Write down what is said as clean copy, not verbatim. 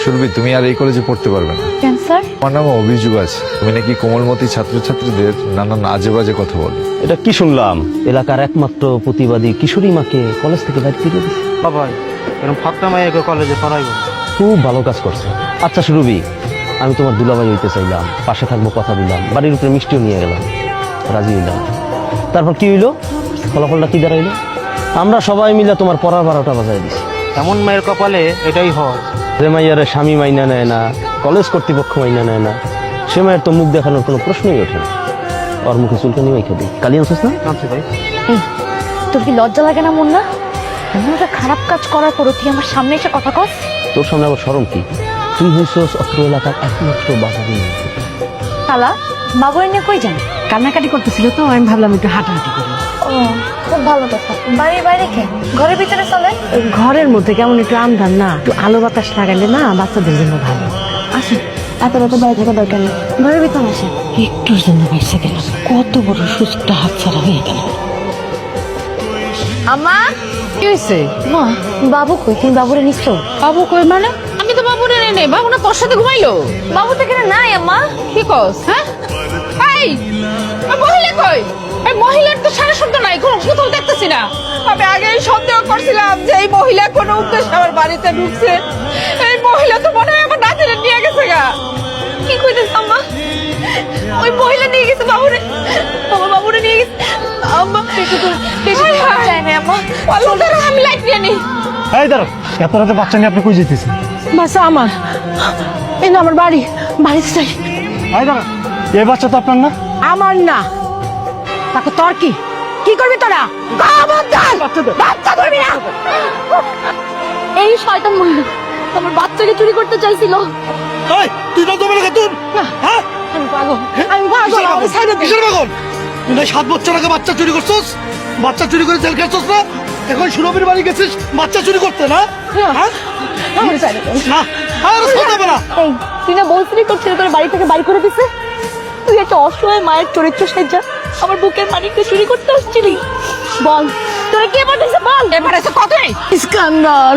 সুরভি, তুমি আর এই কলেজে পড়তে পারবে না। কেন স্যার? আমার নামে অভিযোগ আছে, তুমি নাকি কোমলমতি ছাত্রছাত্রীদের নানান আজে বাজে কথা বলো। এটা কি শুনলাম? এলাকার একমাত্র প্রতিবাদী কিশোরী মাকে কলেজ থেকে বাইরে ফিরিয়ে দিচ্ছে। বাবা এরকম ফাঁকটা মাইয়াকে কলেজে পড়াইব? খুব ভালো কাজ করছে। আচ্ছা সুরভি, আমি তোমার দুলাভাই হইতে চাইলাম, পাশে থাকবো কথা দিলাম, বাড়ির উপরে মিষ্টিও নিয়ে গেলাম, রাজি হইলাম। তারপর কি হইলো? ফলাফলটা কি দাঁড়াইলো? আমরা সবাই মিলে তোমার পড়ার 12টা বাজায় দিছি। এমন মায়ের কপালে এটাই হয়। যে মাইয়ারে স্বামী মাইনা নেয় না, কলেজ কর্তৃপক্ষ মাইনা নেয় না, সে মায়ের তো মুখ দেখানোর কোনো প্রশ্নই ওঠে না। ওর মুখে চুলকানি মাইখা দিই। কালি আনছিস না? আনছি ভাই। তোর কি লজ্জা লাগে না মুন্না? এমন একটা খারাপ কাজ করার পরও তুই আমার সামনে এসে কথা কস? তোর সামনে আবার শরম কি? তুই হইছস অত্র এলাকার একমাত্র বাবারি। খালা, বাবু এনে কই যান? কান্নাকাটি করতেছিল তো, আমি ভাবলাম একটু হাঁটাহাঁটি করি। ও, খুব ভালো কথা। বাড়ির বাইরে কে? ঘরের ভিতরে চলে? ঘরের মধ্যে কেমন একটু আমদার না, একটু আলো বাতাস লাগালে না বাচ্চাদের জন্য ভালো। আসুন, এত রাতে বাইরে থাকা দরকার নেই, ঘরের ভিতরে আসেন। একটুর জন্য বাইসে গেল, কত বড় সুযোগটা হাতছাড়া হয়ে গেল। আমা, কি হয়েছে? মা, বাবু কই? তুমি বাবুরে নিচ্ছো? বাবু কই মানে? আমি তো বাবুরে নেই, বাবু না তোর সাথে ঘুমাইলো। বাবু তো এখানে নাই আম্মা। কি কস? হ্যাঁ, এই মহিলা কই? এই মহিলার তো সারা শব্দ নাই, কোনো কোথাও দেখতেছি না। আমি আগেই সন্দেহ করছিলাম যে এই মহিলা কোনো উদ্দেশ্যে আমার বাড়িতে ঢুকছে। এই মহিলা তো মনে হয় আমার নাতিরে নিয়ে গেছে গা। কি কইতেছ আম্মা? ওই মহিলা নিয়ে গেছে বাবুরে। বাবা বাবুরে নিয়ে গেছে। আম্মা বেশি চাই না আম্মা। আমি লাইট নিয়ে নিই। এই দাঁড়ো, এত রাতে বাচ্চা নিয়ে আপনি কই যেতেছেন? বাসা আমার, এই না আমার বাড়ি, বাড়িতে চাই। এই দাঁড়ো, এই বাচ্চা তো আপনার না? আমার না, তাকে তোর কি? কি করবি তোরা? বাচ্চা ধরবি না। এই শয়তান মহিলা আমার বাচ্চাকে চুরি করতে চাইছিল। এই তুই তো তোমার খাতুন, হ্যাঁ? আমি পাগল, আমি পাগল, আমাকে ছাইড়ে দে। কিসের পাগল? তুই না 7 বছর আগে বাচ্চা চুরি করছস, বাচ্চা চুরি করে জেল খাচ্ছস না? এখন সুরভির বাড়ি গেছিস বাচ্চা চুরি করতে না? হ্যাঁ? আমাকে ছাইড়ে দে। না, আর শোনাবে না। এই তুই না বলছিলি তোর ছেলে তোর বাড়ি থেকে বাড়ি করে দিছে? তুই একটা অসহায় মায়ের চরিত্র সাজ্জা আমার বুকের মানিককে চুরি করতে আসছিলি? বল তোরা কে পাঠাইছে? বল। এবার এসে কত ইস্কান্দার।